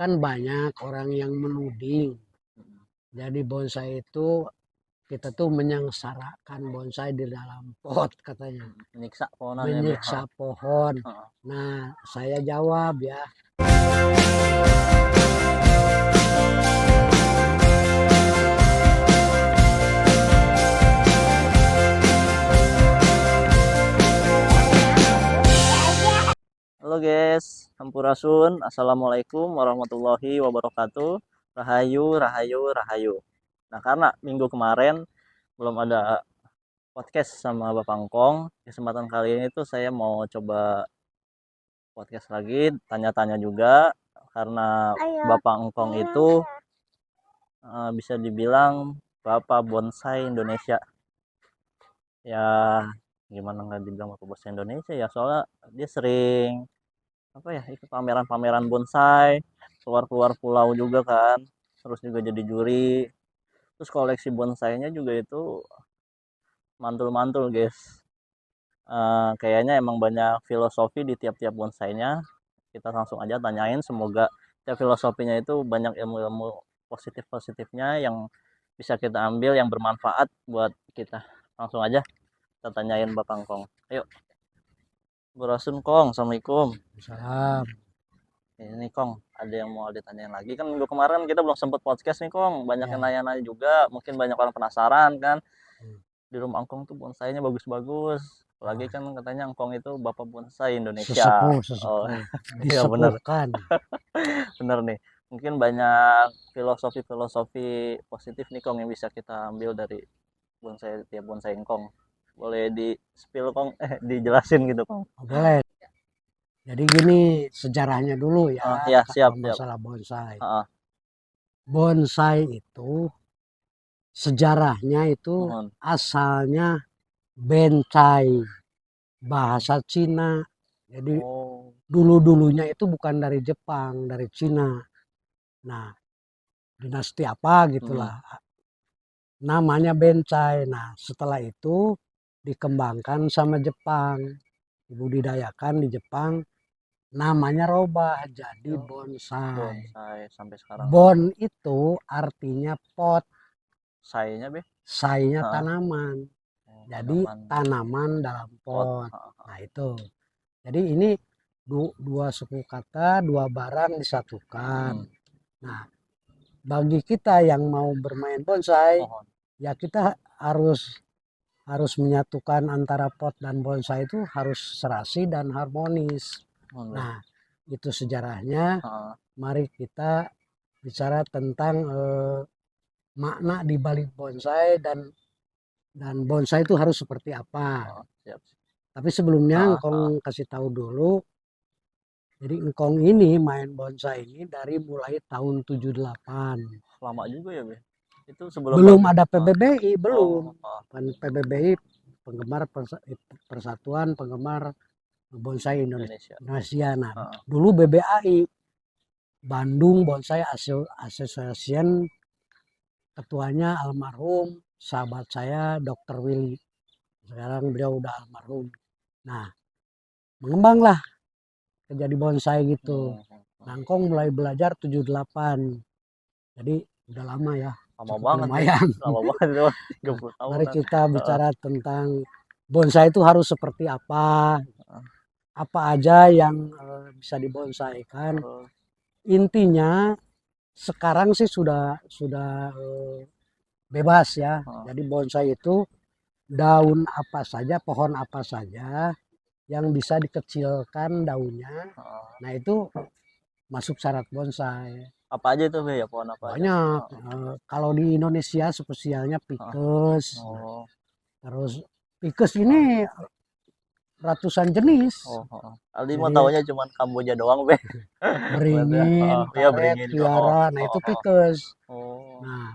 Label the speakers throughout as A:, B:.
A: kan banyak orang yang menuding. Jadi bonsai itu kita tuh menyengsarakan bonsai di dalam pot katanya.
B: Menyiksa pohonannya.
A: Menyiksa pohon. Nah, saya jawab ya.
B: Halo guys, Sampurasun. Assalamualaikum warahmatullahi wabarakatuh. Rahayu, rahayu, rahayu. Nah, karena minggu kemarin belum ada podcast sama Bapak Ngkong, kesempatan kali ini tuh saya mau coba podcast lagi, tanya-tanya juga, karena Bapak Ngkong itu bisa dibilang Bapak Bonsai Indonesia. Ya, gimana nggak dibilang Bapak Bonsai Indonesia ya, soalnya dia sering ikut pameran-pameran bonsai, keluar pulau juga kan, terus juga jadi juri, terus koleksi bonsainya juga itu mantul-mantul guys. Kayaknya emang banyak filosofi di tiap-tiap bonsainya. Kita langsung aja tanyain, semoga tiap filosofinya itu banyak ilmu-ilmu positif-positifnya yang bisa kita ambil, yang bermanfaat buat kita. Langsung aja kita tanyain Bapak Ngkong. Ayo Burasun Kong, Assalamualaikum.
A: Salam.
B: Ini Kong, ada yang mau ditanyain lagi kan, minggu kemarin kita belum sempet podcast nih Kong, banyak yang nanya-nanya juga, mungkin banyak orang penasaran kan. Di rumah Ngkong tuh bonsainya bagus-bagus, apalagi kan katanya Ngkong itu Bapak Bonsai Indonesia.
A: Sesepuh.
B: Oh iya bener. Bener nih, mungkin banyak filosofi positif nih Kong yang bisa kita ambil dari bonsai, tiap bonsai Ngkong. Boleh di spill Kong, dijelasin gitu Kong?
A: Boleh. Jadi gini sejarahnya dulu ya,
B: ya siap.
A: masalah bonsai. Bonsai itu sejarahnya itu asalnya bencai, bahasa Cina. Jadi dulu-dulunya itu bukan dari Jepang, dari Cina. Nah, dinasti apa gitulah. Namanya bencai. Nah, setelah itu dikembangkan sama Jepang, dibudidayakan di Jepang, namanya robah jadi bonsai.
B: Sampai sekarang.
A: Bon itu artinya pot,
B: sainya be,
A: sainya tanaman. Jadi tanaman dalam pot. Nah itu. Jadi ini dua suku kata, dua barang disatukan. Nah, bagi kita yang mau bermain bonsai, ya kita harus menyatukan antara pot dan bonsai, itu harus serasi dan harmonis. Nah, itu sejarahnya. Mari kita bicara tentang makna di balik bonsai dan bonsai itu harus seperti apa. Tapi sebelumnya Ngkong kasih tahu dulu. Jadi Ngkong ini main bonsai ini dari mulai tahun 78.
B: Lama juga ya be? Itu
A: belum ada PBBI, belum. Kan PBBI, penggemar Persatuan Penggemar Bonsai Indonesia. Nah, dulu BBAI, Bandung Bonsai Association, ketuanya almarhum sahabat saya Dr. Willy. Sekarang beliau udah almarhum. Nah, mengembanglah jadi bonsai gitu. Ngkong mulai belajar 78. Jadi udah lama ya.
B: Lama banget.
A: Lumayan.
B: Lama banget itu.
A: Mari kita bicara tentang bonsai itu harus seperti apa. Apa aja yang bisa dibonsaikan. Intinya sekarang sih sudah bebas ya. Jadi bonsai itu daun apa saja, pohon apa saja yang bisa dikecilkan daunnya. Nah, itu masuk syarat bonsai.
B: Apa aja itu be ya, pohon apa
A: banyak aja? Kalau di Indonesia spesialnya pikes. Terus pikes ini ratusan jenis.
B: Aldi mau tahunya cuma Kamboja doang be.
A: Beringin, karet, tiara. Nah itu pikes. Nah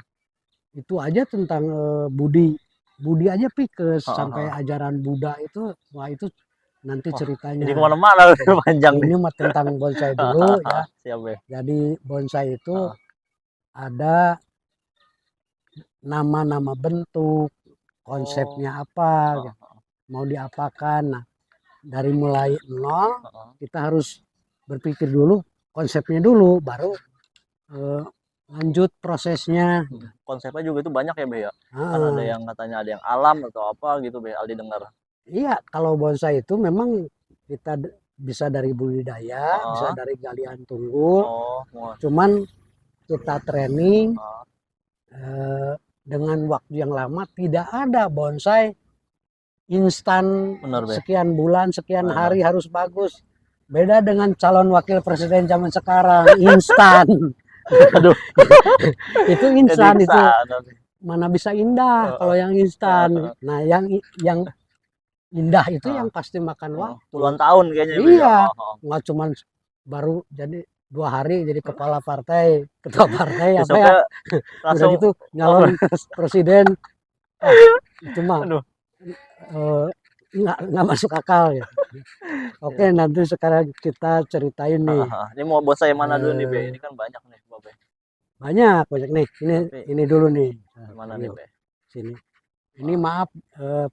A: itu aja tentang budi aja pikes. Sampai ajaran Buddha itu, wah itu nanti ceritanya.
B: Jadi kemana-mana panjang.
A: Ini mah tentang bonsai dulu ya.
B: Siap be.
A: Jadi bonsai itu ada nama-nama bentuk, konsepnya apa, mau diapakan. Nah, dari mulai nol kita harus berpikir dulu konsepnya dulu, baru eh, lanjut prosesnya.
B: Konsepnya juga itu banyak ya Be ya. Kan ada
A: Ah,
B: yang katanya ada yang alam atau apa gitu Be, Aldi dengar.
A: iya, kalau bonsai itu memang kita bisa dari budidaya, bisa
B: Heeh.
A: dari galian tunggul,
B: Oh, wah.
A: cuman kita training
B: Heeh.
A: eh, dengan waktu yang lama, tidak ada bonsai instan
B: Bener Be.
A: sekian bulan, sekian
B: Bener.
A: hari harus bagus. Beda dengan calon wakil presiden zaman sekarang, instan.
B: Aduh,
A: Itu
B: jadi
A: instan itu
B: kesana Be.
A: mana bisa indah kalau
B: Heeh.
A: yang
B: Heeh,
A: instan.
B: heeh,
A: Nah, yang indah itu
B: heeh.
A: yang pasti makan
B: Heeh.
A: waktu.
B: Puluhan tahun kayaknya Be ya.
A: Iya,
B: Heeh, heeh.
A: nggak cuman baru jadi 2 hari jadi kepala partai, ketua partai apa ya,
B: Besoknya
A: udah
B: langsung
A: gitu
B: apa?
A: nyalon presiden. Ah, itu mah
B: Aduh.
A: eh, nggak masuk akal ya. Oke,
B: Ya.
A: nanti sekarang kita ceritain nih.
B: Heeh, heeh. Ini mau bonsai yang mana dulu nih Be?
A: Eh,
B: Ini kan banyak nih Be.
A: banyak banyak nih. Ini
B: Tapi
A: ini dulu nih. Nah,
B: gimana nih
A: yuk
B: Be?
A: sini. Ini maaf,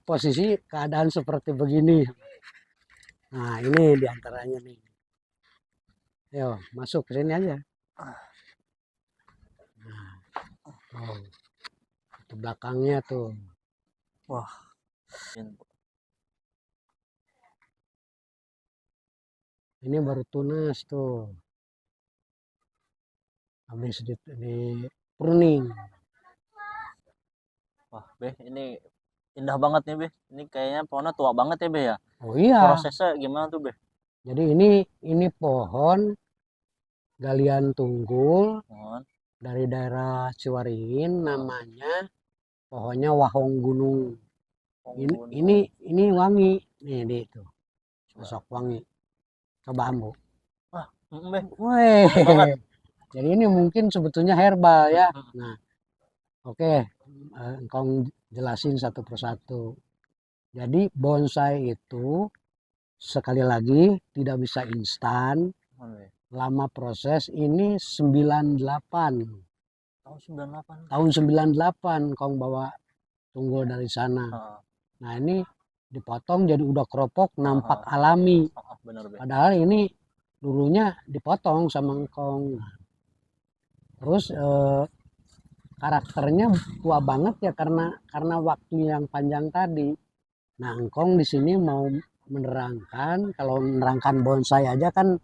A: posisi keadaan seperti begini. Nah, ini diantaranya nih. Yo, masuk ke sini aja. Oh, itu belakangnya tuh.
B: Wah,
A: Ini baru tunas tuh. Habis di pruning.
B: wah Be, ini indah banget nih Be. Ini kayaknya pohonnya tua banget ya Be ya.
A: Oh iya.
B: Prosesnya gimana tuh Be?
A: Jadi ini pohon galian tunggul
B: Pohon,
A: dari daerah Ciwaringin,
B: heeh.
A: namanya pohonnya wahong gunung. Ini ini
B: Gunung.
A: ini wangi. Nih di itu.
B: Coba.
A: Masuk wangi. Coba ambu.
B: Wah, Be.
A: Weh.
B: Enak banget.
A: Jadi ini mungkin sebetulnya herbal ya.
B: Mm.
A: Nah, oke, engkau jelasin satu persatu. Jadi bonsai itu sekali lagi tidak bisa instan,
B: Pohon, Be.
A: lama proses. Ini 98.
B: Tahun 98.
A: Tahun 98 kau bawa tunggul dari sana.
B: Heeh.
A: Nah, ini dipotong jadi udah keropok, nampak
B: Heeh.
A: alami.
B: Heeh, bener Be.
A: Padahal ini dulunya dipotong sama engkong. Terus karakternya tua banget ya karena waktu yang panjang tadi. Nah, engkong di sini mau menerangkan, kalau menerangkan bonsai aja kan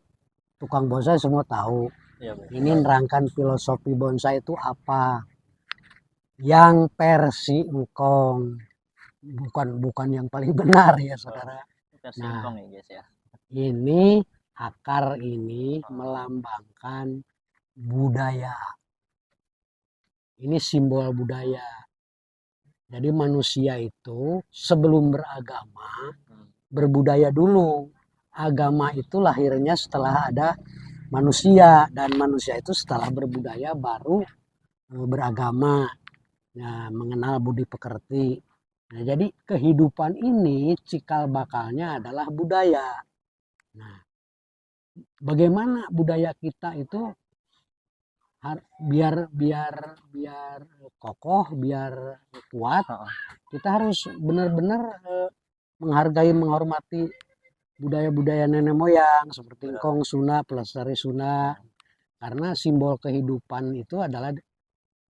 A: tukang bonsai semua tahu.
B: Iya Be.
A: Ini menerangkan filosofi bonsai itu apa? Yang versi engkong, bukan yang paling benar ya,
B: Oh,
A: saudara.
B: versi
A: Nah,
B: ingkong ya guys ya.
A: ini akar ini melambangkan budaya. Ini simbol budaya. Jadi manusia itu sebelum beragama,
B: Hmm.
A: berbudaya dulu. Agama itu lahirnya setelah ada manusia, dan manusia itu setelah berbudaya baru beragama. Nah, mengenal budi pekerti. Nah, jadi kehidupan ini cikal bakalnya adalah budaya. Nah, bagaimana budaya kita itu biar biar biar kokoh, biar kuat,
B: Heeh.
A: kita harus benar-benar menghargai, menghormati budaya-budaya nenek moyang seperti
B: Bener Be.
A: engkong Sunda, pelestari Sunda,
B: Heeh.
A: karena simbol kehidupan itu adalah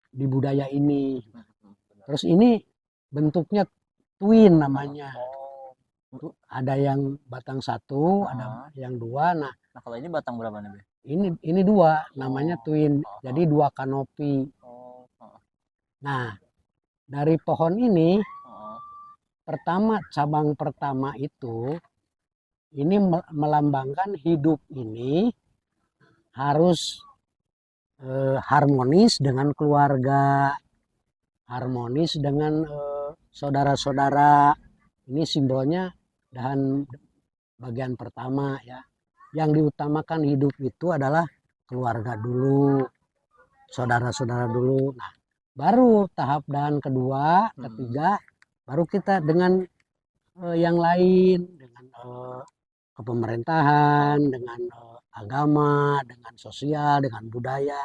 A: di budaya ini.
B: Bener.
A: Terus ini bentuknya twin
B: Heeh.
A: namanya.
B: Oh.
A: Ada yang batang satu, ada
B: Heeh.
A: yang dua. Nah,
B: Nah, kalau ini batang berapa nih Be?
A: ini dua, namanya
B: Oh.
A: twin. Jadi
B: Heeh.
A: dua kanopi.
B: Oh. Heeh.
A: Nah, dari pohon ini
B: Heeh.
A: pertama, cabang pertama ini melambangkan hidup ini harus harmonis dengan keluarga, harmonis dengan saudara-saudara. Ini simbolnya dan bagian pertama ya. Yang diutamakan hidup itu adalah keluarga dulu, saudara-saudara dulu. Nah, baru tahap dan kedua, ketiga, baru kita dengan yang lain, dengan kepemerintahan, dengan agama, dengan sosial, dengan budaya.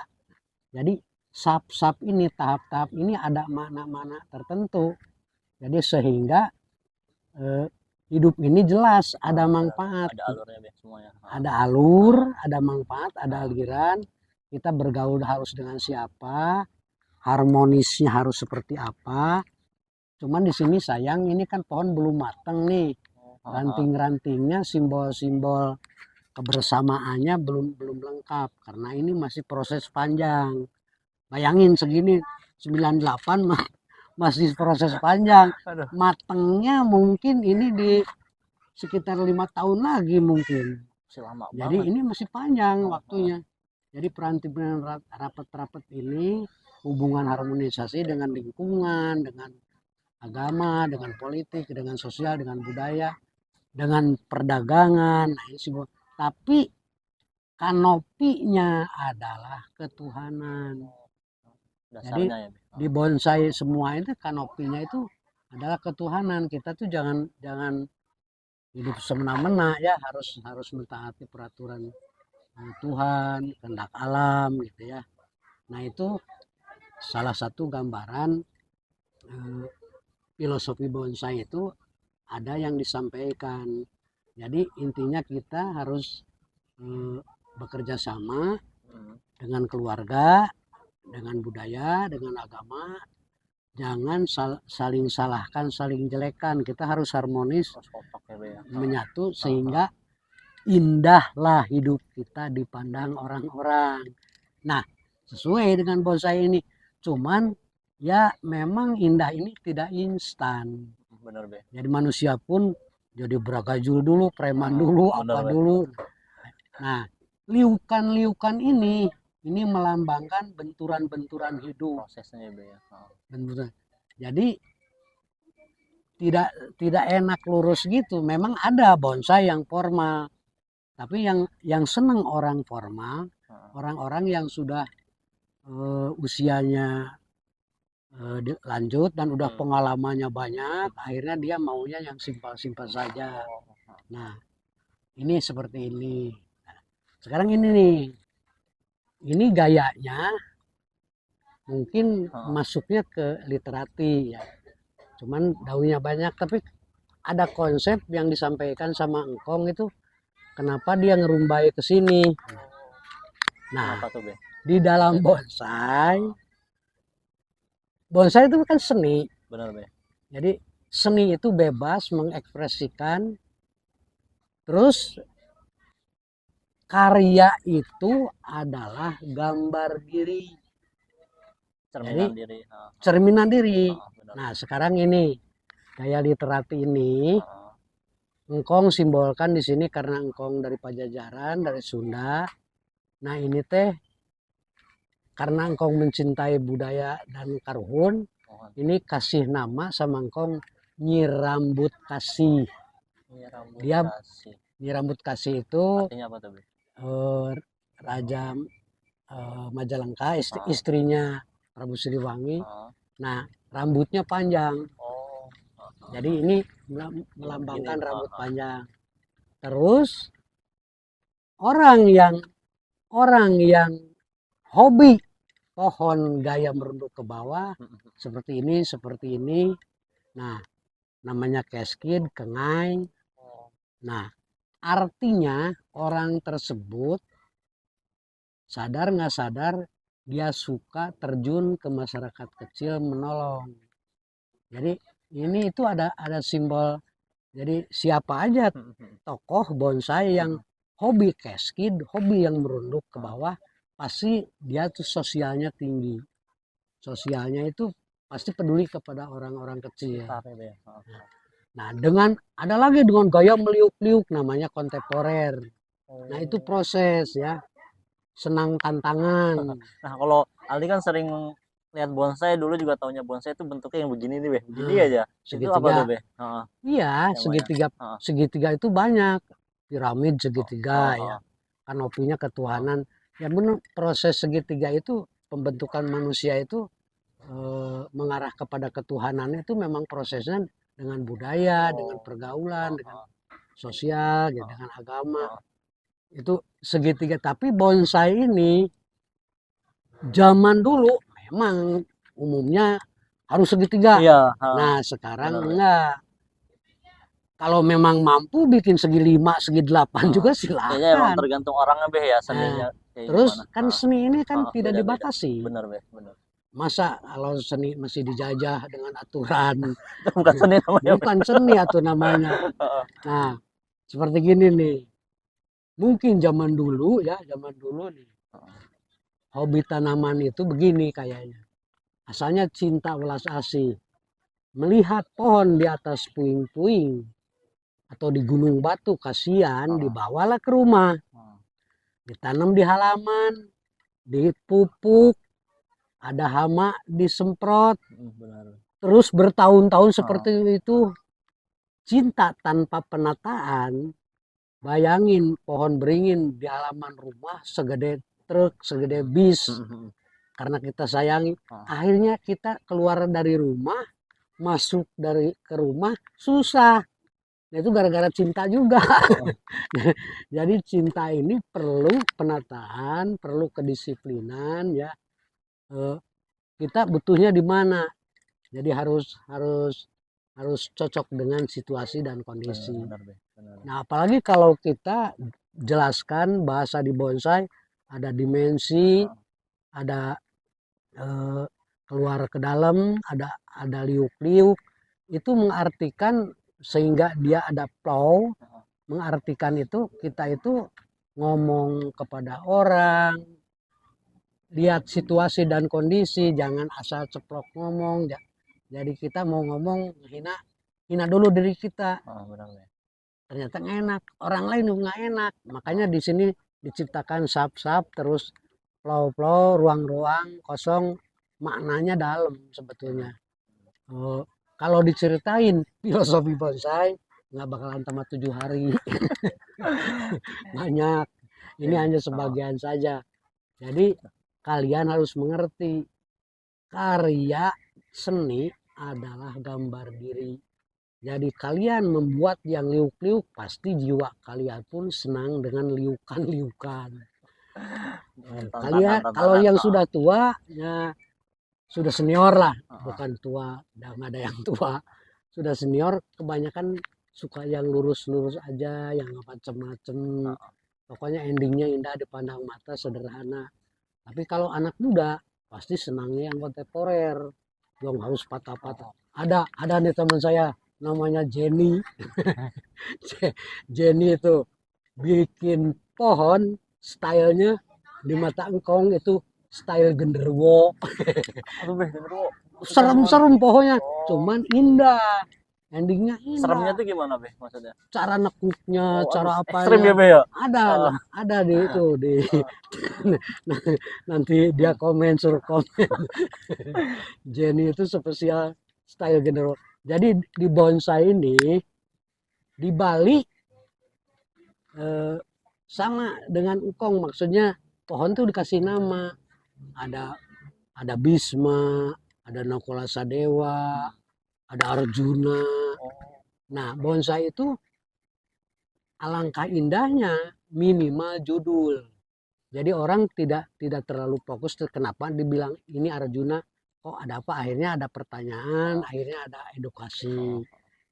A: Jadi sub-sub ini, tahap-tahap ini ada makna-makna tertentu. Jadi sehingga hidup ini jelas ada manfaat,
B: Ada alurnya Be semuanya. Heeh.
A: ada alur, ada manfaat, ada aliran. kita bergaul harus dengan siapa, harmonisnya harus seperti apa. Cuman di sini sayang ini kan pohon belum matang nih. Ranting-rantingnya, simbol-simbol kebersamaannya belum lengkap karena ini masih proses panjang. Bayangin segini 98 masih proses panjang. Matangnya mungkin ini di sekitar 5 tahun lagi mungkin. Jadi ini masih panjang waktunya. Jadi perantipan rapat-rapat ini hubungan harmonisasi dengan lingkungan, dengan agama, dengan politik, dengan sosial, dengan budaya, dengan perdagangan. Nah, ini semua. Tapi kanopinya adalah ketuhanan. Jadi di bonsai semua itu kanopinya itu adalah ketuhanan. Kita tuh jangan hidup semena-mena ya, harus mentaati peraturan Tuhan, kehendak alam gitu ya. Nah itu salah satu gambaran filosofi bonsai itu ada yang disampaikan. Jadi intinya kita harus bekerja sama dengan keluarga, dengan budaya, dengan agama. Jangan saling salahkan, saling jelekan. Kita harus harmonis, menyatu sehingga indahlah hidup kita dipandang orang-orang. Nah, sesuai dengan bonsai ini. Cuman ya memang indah ini tidak instan.
B: Bener, Be.
A: Jadi manusia pun jadi beragajul dulu, preman dulu, apa dulu. Nah, liukan-liukan ini melambangkan benturan-benturan hidup.
B: Prosesnya, Be.
A: Benturan. Jadi tidak enak lurus gitu. Memang ada bonsai yang formal. Tapi yang senang orang formal, orang-orang yang sudah usianya lanjut dan udah pengalamannya banyak, akhirnya dia maunya yang simpel-simpel saja. Nah, ini seperti ini. Nah, sekarang ini nih, ini gayanya mungkin masuknya ke literati ya. Cuman daunnya banyak, tapi ada konsep yang disampaikan sama Engkong itu. Kenapa dia ngerumbai ke sini? Nah, di dalam bonsai itu kan seni.
B: Benar, Be.
A: Jadi seni itu bebas mengekspresikan. Terus karya itu adalah gambar diri.
B: Cerminan diri.
A: Cerminan diri. Nah, sekarang ini gaya literati ini Engkong simbolkan di sini karena Engkong dari Pajajaran, dari Sunda. Nah ini teh karena Engkong mencintai budaya dan karuhun, ini kasih nama sama Engkong Nyi Rambut Kasih. Nyi Rambut Kasih itu
B: artinya apa tuh, Be?
A: Raja Majalengka, istrinya Prabu Siliwangi. Nah rambutnya panjang. Jadi ini melambangkan rambut panjang. Terus orang yang hobi pohon gaya merunduk ke bawah seperti ini. Nah, namanya keskid, kengai. Nah, artinya orang tersebut sadar nggak sadar dia suka terjun ke masyarakat kecil menolong. Jadi ini itu ada simbol. Jadi siapa aja tokoh bonsai yang hobi keskid, hobi yang merunduk ke bawah, pasti dia tuh sosialnya tinggi. Sosialnya itu pasti peduli kepada orang-orang kecil. Nah, ada lagi dengan gaya meliuk-liuk namanya kontemporer. Nah, itu proses ya. Senang tantangan.
B: Nah, kalau Aldi kan sering lihat bonsai, dulu juga taunya bonsai itu bentuknya yang begini nih, Be. Begini aja.
A: Segitiga.
B: Itu apa tuh, Be?
A: Iya, segitiga itu banyak. Piramid segitiga ya. Kanopinya ketuhanan. Ya benar, proses segitiga itu pembentukan manusia itu mengarah kepada ketuhanan itu memang prosesnya dengan budaya, dengan pergaulan, dengan sosial, ya, dengan agama. Itu segitiga. Tapi bonsai ini zaman dulu memang umumnya harus segitiga.
B: Iya,
A: nah sekarang enggak. kalau memang mampu bikin segi 5, segi 8 juga
B: Kayaknya emang
A: silakan.
B: tergantung orangnya Beh ya,
A: Nah,
B: seninya kayak
A: terus
B: gimana.
A: kan seni ini kan tidak
B: Beda-beda.
A: dibatasi.
B: Bener Beh, bener.
A: Masa kalau seni masih dijajah dengan aturan,
B: Itu bukan seni namanya Beh.
A: bukan seni atau namanya. Nah, seperti gini nih. Mungkin zaman dulu nih, hobi tanaman itu begini kayaknya. Asalnya cinta welas asih. Melihat pohon di atas puing-puing atau di gunung batu, kasihan, dibawalah ke rumah. Ditanam di halaman, dipupuk, ada hama disemprot. Terus bertahun-tahun seperti itu. Cinta tanpa penataan. Bayangin pohon beringin di halaman rumah segede truk, segede bis. Karena kita sayangi, akhirnya kita keluar dari rumah, masuk ke rumah susah. Nah, itu gara-gara cinta juga. Jadi cinta ini perlu penataan, perlu kedisiplinan ya. Kita butuhnya di mana? Jadi harus cocok dengan situasi dan kondisi. Nah, apalagi kalau kita jelaskan bahasa di bonsai, ada dimensi, ada keluar ke dalam, ada liuk-liuk, itu mengartikan sehingga dia ada flow, mengartikan itu kita itu ngomong kepada orang, lihat situasi dan kondisi, jangan asal ceplok ngomong. Jadi kita mau ngomong hina dulu diri kita. Ternyata enak, orang lain nggak enak. Makanya di sini diciptakan sap-sap, terus flow-flow, ruang-ruang kosong, maknanya dalam sebetulnya. Kalau diceritain filosofi bonsai nggak bakalan tamat 7 hari. Banyak. Ini hanya sebagian saja. Jadi kalian harus mengerti, karya seni adalah gambar diri. Jadi kalian membuat yang liuk-liuk, pasti jiwa kalian pun senang dengan liukan-liukan. Kalian kalau yang sudah tua, ya sudah senior lah, bukan tua, udah nggak ada yang tua. Sudah senior, kebanyakan suka yang lurus-lurus aja, yang macam-macam. Pokoknya endingnya indah dipandang mata, sederhana. Tapi kalau anak muda, pasti senangnya yang kontemporer, yang harus patah-patah. Ada nih teman saya, namanya Jenny. Jenny itu bikin pohon stylenya di mata engkong itu style genderuwo. Serem-serem pohonnya, cuman indah. Endingnya indah.
B: Seremnya tuh gimana Beh maksudnya?
A: Cara nekuknya, cara apa
B: ekstrim ya Beh ya?
A: Ada di itu di nanti dia suruh komen. Jenny itu spesial style genderuwo. Jadi di bonsai ini di Bali sama dengan engkong, maksudnya pohon tuh dikasih nama, ada Bisma, ada Nakola Sadewa, ada Arjuna. Nah, bonsai itu alangkah indahnya minimal judul. Jadi orang tidak terlalu fokus kenapa dibilang ini Arjuna, kok ada apa, akhirnya ada pertanyaan, akhirnya ada edukasi.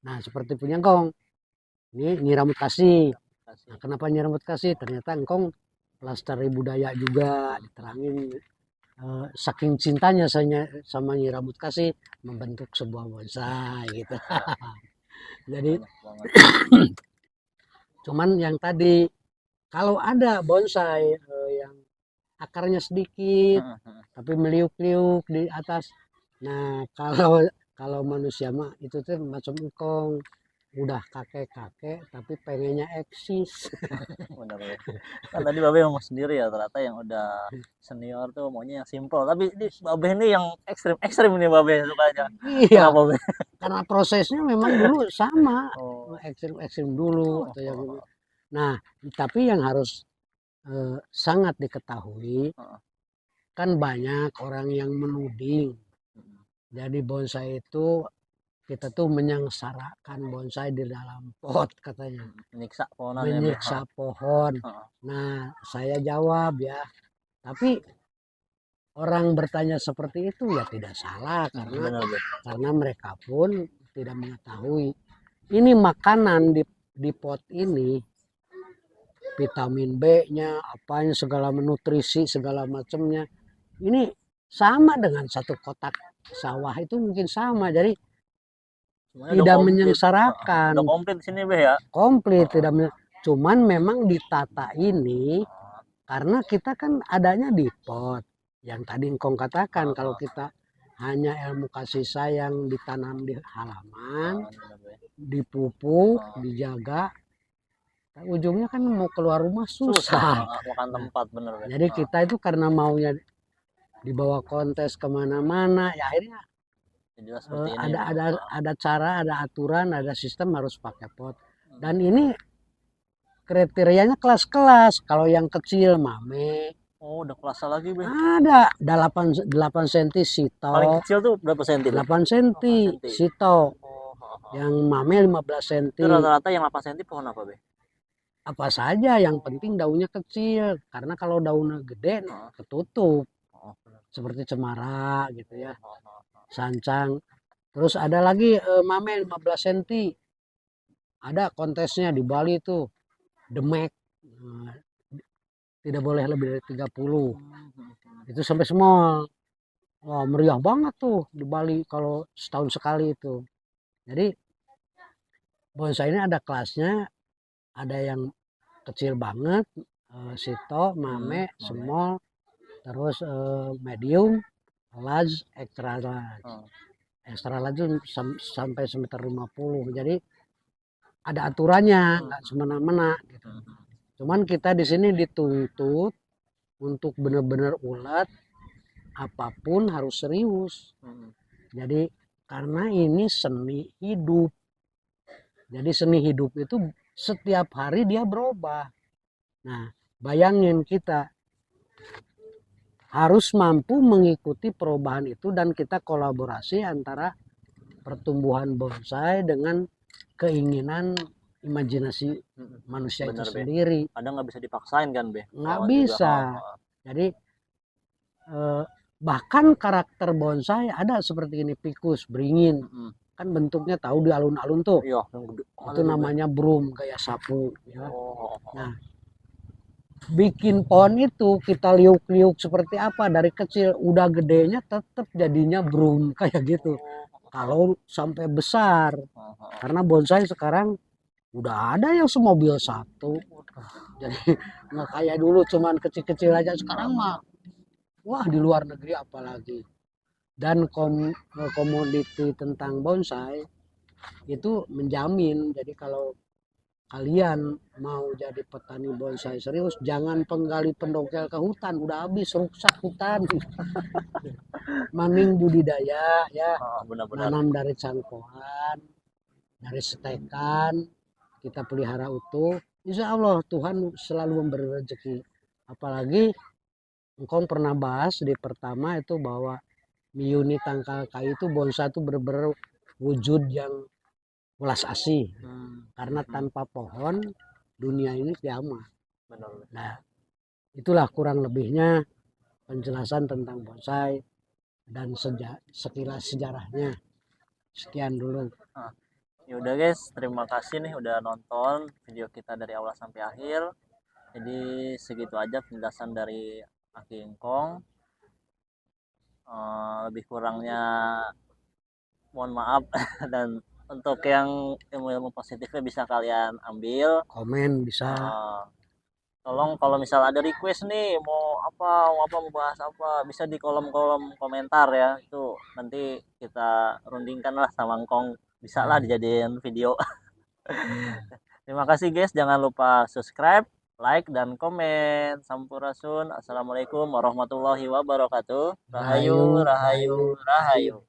A: Nah, seperti punya engkong, ini rambut kasih. Nah, kenapa Nyi Rambut Kasih? Ternyata engkong pelestari budaya juga, diterangin saking cintanya saya sama Nyi Rambut Kasih membentuk sebuah bonsai gitu. Jadi cuman yang tadi, kalau ada bonsai yang akarnya sedikit tapi meliuk-liuk di atas, nah kalau manusia mah itu tuh macam engkong, udah kakek-kakek tapi pengennya eksis.
B: Benar ya. Kan tadi Babe ngomong sendiri ya, ternyata yang udah senior tuh maunya yang simple. Tapi ini Babe ini yang ekstrim nih Babe sukanya.
A: Iya.
B: Kenapa Babe?
A: Karena prosesnya memang dulu sama, ekstrim dulu atau yang ini. Nah, tapi yang harus sangat diketahui, kan banyak orang yang menuding. Jadi bonsai itu kita tuh menyengsarakan bonsai di dalam pot katanya. Menyiksa pohon. Nah, saya jawab ya. Tapi orang bertanya seperti itu ya tidak salah, karena mereka pun tidak mengetahui. ini makanan di pot ini, vitamin B-nya, apanya segala nutrisi segala macamnya. Ini sama dengan satu kotak sawah itu mungkin sama. Jadi
B: Semuanya
A: tidak menyengsarakan.
B: udah komplit di sini Beh ya.
A: Komplit tidak cuman memang ditata ini karena kita kan adanya di pot. Yang tadi engkau katakan kalau kita hanya ilmu kasih sayang ditanam di halaman, dipupuk, dijaga, ujungnya kan mau keluar rumah susah.
B: Makan tempat bener Beh.
A: Jadi kita itu karena maunya dibawa kontes kemana-mana, ya akhirnya
B: Seperti ini.
A: ada cara, ada aturan, ada sistem harus pakai pot. Dan ini kriterianya kelas-kelas. Kalau yang kecil mame.
B: Oh, udah kelas lagi Beh.
A: Ada 8 cm sito.
B: Paling kecil tuh berapa senti?
A: 8 cm sito. Yang mame 15 cm.
B: Itu rata-rata yang 8 cm pohon apa Beh?
A: Apa saja, yang penting daunnya kecil. Karena kalau daunnya gede ketutup. Seperti cemara gitu ya. Sancang. Terus ada lagi mame 15 cm. Ada kontesnya di Bali tuh. Demek. Tidak boleh lebih dari 30. Itu sampai small. Wah, meriah banget tuh di Bali kalau setahun sekali itu. Jadi bonsai ini ada kelasnya. Ada yang kecil banget, sito, mame, small, terus medium, large, extra large. Extra large sampai semeter 50. Jadi ada aturannya, nggak semena-mena gitu. Cuman kita di sini dituntut untuk benar-benar ulet, apapun harus serius. Jadi karena ini seni hidup. Jadi seni hidup itu setiap hari dia berubah. Nah, bayangin kita harus mampu mengikuti perubahan itu dan kita kolaborasi antara pertumbuhan bonsai dengan keinginan imajinasi manusia itu sendiri.
B: Kadang nggak bisa dipaksain kan Beh?
A: Nggak bisa. Jadi bahkan karakter bonsai ada seperti ini, ficus, beringin. Kan bentuknya tahu di alun-alun tuh.
B: Iya,
A: itu namanya broom, gaya sapu. Ya. Nah, bikin pohon itu kita liuk-liuk seperti apa dari kecil, udah gedenya tetap jadinya broom kayak gitu. Kalau sampai besar, karena bonsai sekarang udah ada yang semobil satu. Jadi nggak kayak dulu cuman kecil-kecil aja, sekarang mah wah di luar negeri apalagi. Dan komoditi tentang bonsai itu menjamin. Jadi kalau kalian mau jadi petani bonsai serius, jangan penggali pendongkel ke hutan, udah habis rusak hutan. Mending budidaya ya, nanam dari cangkohan, dari setekan, kita pelihara utuh, insya Allah Tuhan selalu memberi rezeki. Apalagi engkau pernah bahas di pertama itu bahwa Miyuni tangkal kayu itu bonsai itu benar-benar wujud yang welas asih. Karena tanpa pohon dunia ini kiamat. Nah, itulah kurang lebihnya penjelasan tentang bonsai dan sekilas sejarahnya. Sekian dulu.
B: Ya udah guys, terima kasih nih udah nonton video kita dari awal sampai akhir. Jadi segitu aja penjelasan dari Aki Ingkong. Lebih kurangnya mohon maaf. Dan untuk yang ilmu-ilmu positifnya bisa kalian ambil,
A: komen bisa.
B: Tolong kalau misal ada request nih mau bahas apa, bisa di kolom-kolom komentar ya. Itu nanti kita rundingkan lah sama Ngkong, bisa lah dijadiin video. Terima kasih guys, jangan lupa subscribe, like, dan komen. Sampurasun. Assalamualaikum warahmatullahi wabarakatuh. Rahayu, rahayu, rahayu.